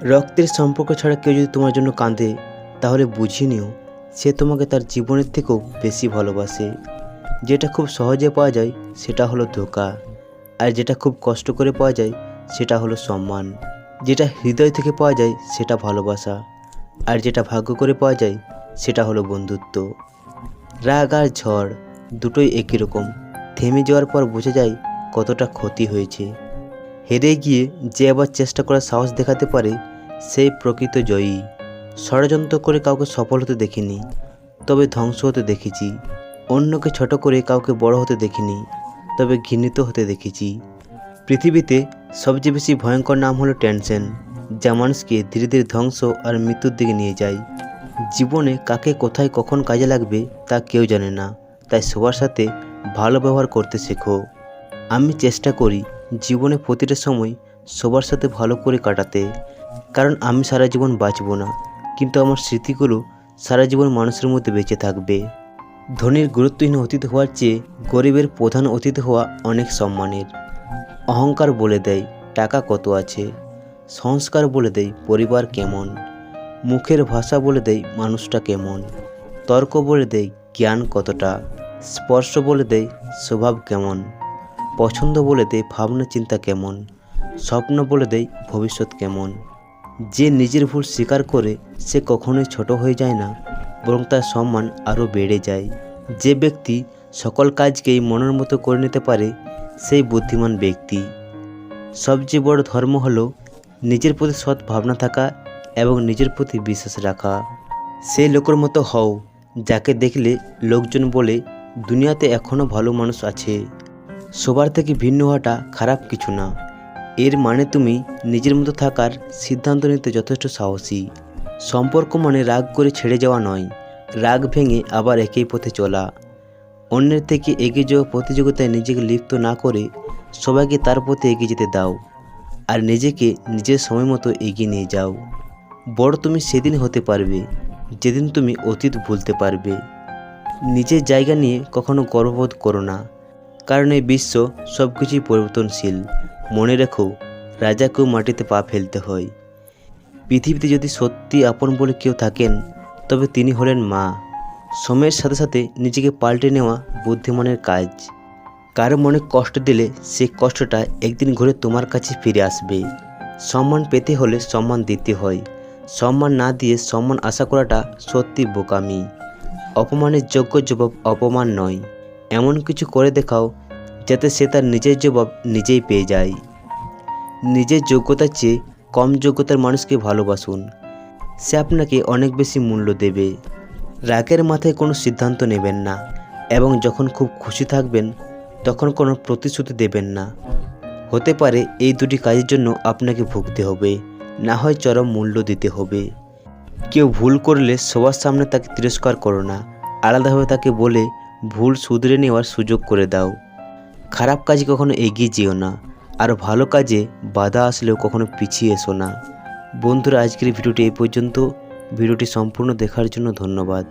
রক্তের সম্পর্ক ছাড়া কেউ যদি তোমার জন্য কাঁদে তাহলে বুঝিয়ে নিও সে তোমাকে তার জীবনের থেকেও বেশি ভালোবাসে। যেটা খুব সহজে পাওয়া যায় সেটা হলো ধোঁকা, আর যেটা খুব কষ্ট করে পাওয়া যায় সেটা হলো সম্মান। যেটা হৃদয় থেকে পাওয়া যায় সেটা ভালোবাসা, আর যেটা ভাগ্য করে পাওয়া যায় সেটা হলো বন্ধুত্ব। রাগ আর ঝড় দুটোই একই রকম, থেমে যাওয়ার পর বোঝা যায় কতটা ক্ষতি হয়েছে। হেরে গিয়ে যে আবার চেষ্টা করার সাহস দেখাতে পারে সেই প্রকৃত জয়ী। ষড়যন্ত্র করে কাউকে সফল হতে দেখিনি, তবে ধ্বংস হতে দেখেছি। অন্যকে ছোট করে কাউকে বড় হতে দেখিনি, তবে ঘৃণিত হতে দেখেছি। পৃথিবীতে সবচেয়ে বেশি ভয়ঙ্কর নাম হলো টেনশন, যা মানুষকে ধীরে ধীরে ধ্বংস আর মৃত্যুর দিকে নিয়ে যায়। জীবনে কাকে কোথায় কখন কাজে লাগবে তা কেউ জানে না, তাই সবার সাথে ভালো ব্যবহার করতে শেখো। আমি চেষ্টা করি জীবনে প্রতিটা সময় সবার সাথে ভালো করে কাটাতে, কারণ আমি সারা জীবন বাঁচব না, কিন্তু আমার স্মৃতিগুলো সারা জীবন মানুষের মধ্যে বেঁচে থাকবে। ধনীর গুরুত্বহীন অতীত হওয়ার চেয়ে গরিবের প্রধান অতীত হওয়া অনেক সম্মানের। অহংকার বলে দেয় টাকা কত আছে, সংস্কার বলে দেয় পরিবার কেমন, মুখের ভাষা বলে দেয় মানুষটা কেমন, তর্ক বলে দেয় জ্ঞান কতটা, স্পর্শ বলে দেয় স্বভাব কেমন, পছন্দ বলে দেয় ভাবনা চিন্তা কেমন, স্বপ্ন বলে দেয় ভবিষ্যৎ কেমন। যে নিজের ভুল স্বীকার করে সে কখনোই ছোট হয়ে যায় না, বরং তার সম্মান আরও বেড়ে যায়। যে ব্যক্তি সকল কাজকেই মনের মতো করে নিতে পারে সেই বুদ্ধিমান ব্যক্তি। সবচেয়ে বড় ধর্ম হলো নিজের প্রতি সৎ ভাবনা থাকা এবং নিজের প্রতি বিশ্বাস রাখা। সেই লোকের মতো হও যাকে দেখলে লোকজন বলে দুনিয়াতে এখনও ভালো মানুষ আছে। সবার থেকে ভিন্ন হওয়াটা খারাপ কিছু না, এর মানে তুমি নিজের মতো থাকার সিদ্ধান্ত নিতে যথেষ্ট সাহসী। সম্পর্ক মানে রাগ করে ছেড়ে যাওয়া নয়, রাগ ভেঙে আবার একই পথে চলা। অন্যের থেকে এগিয়ে যাওয়া প্রতিযোগিতায় নিজেকে লিপ্ত না করে সবাইকে তার পথে এগিয়ে যেতে দাও, আর নিজেকে নিজের সময় মতো এগিয়ে নিয়ে যাও। বড় তুমি সেদিন হতে পারবে যেদিন তুমি অতীত ভুলতে পারবে। নিজের জায়গা নিয়ে কখনো গর্ববোধ করো না, কারণ এই বিশ্ব সব কিছুই পরিবর্তনশীল। মনে রেখো, রাজাকেও মাটিতে পা ফেলতে হয়। পৃথিবীতে যদি সত্যি আপন বলে কেউ থাকেন তবে তিনি হলেন মা। সময়ের সাথে সাথে নিজেকে পাল্টে নেওয়া বুদ্ধিমানের কাজ। কারো মনে কষ্ট দিলে সেই কষ্টটা একদিন ঘুরে তোমার কাছে ফিরে আসবে। সম্মান পেতে হলে সম্মান দিতে হয়, সম্মান না দিয়ে সম্মান আশা করাটা সত্যি বোকামি। অপমানের যোগ্য জবাব অপমান নয়, এমন কিছু করে দেখাও যাতে সে তার নিজের জবাব নিজেই পেয়ে যায়। নিজের যোগ্যতার চেয়ে কম যোগ্যতার মানুষকে ভালোবাসুন, সে আপনাকে অনেক বেশি মূল্য দেবে। রাগের মাথায় কোনো সিদ্ধান্ত নেবেন না, এবং যখন খুব খুশি থাকবেন তখন কোনো প্রতিশ্রুতি দেবেন না। হতে পারে এই দুটি কাজের জন্য আপনাকে ভুগতে হবে, না হয় চরম মূল্য দিতে হবে। কেউ ভুল করলে সবার সামনে তাকে তিরস্কার করো না, আলাদাভাবে তাকে বলে ভুল শুধরে নেওয়ার সুযোগ করে দাও। খারাপ কাজে কখনো এগিয়ে যেও না, আর ভালো কাজে বাধা আসলেও কখনো পিছিয়ে এসো না। বন্ধুরা, আজকের ভিডিওটি এই পর্যন্ত। ভিডিওটি সম্পূর্ণ দেখার জন্য ধন্যবাদ।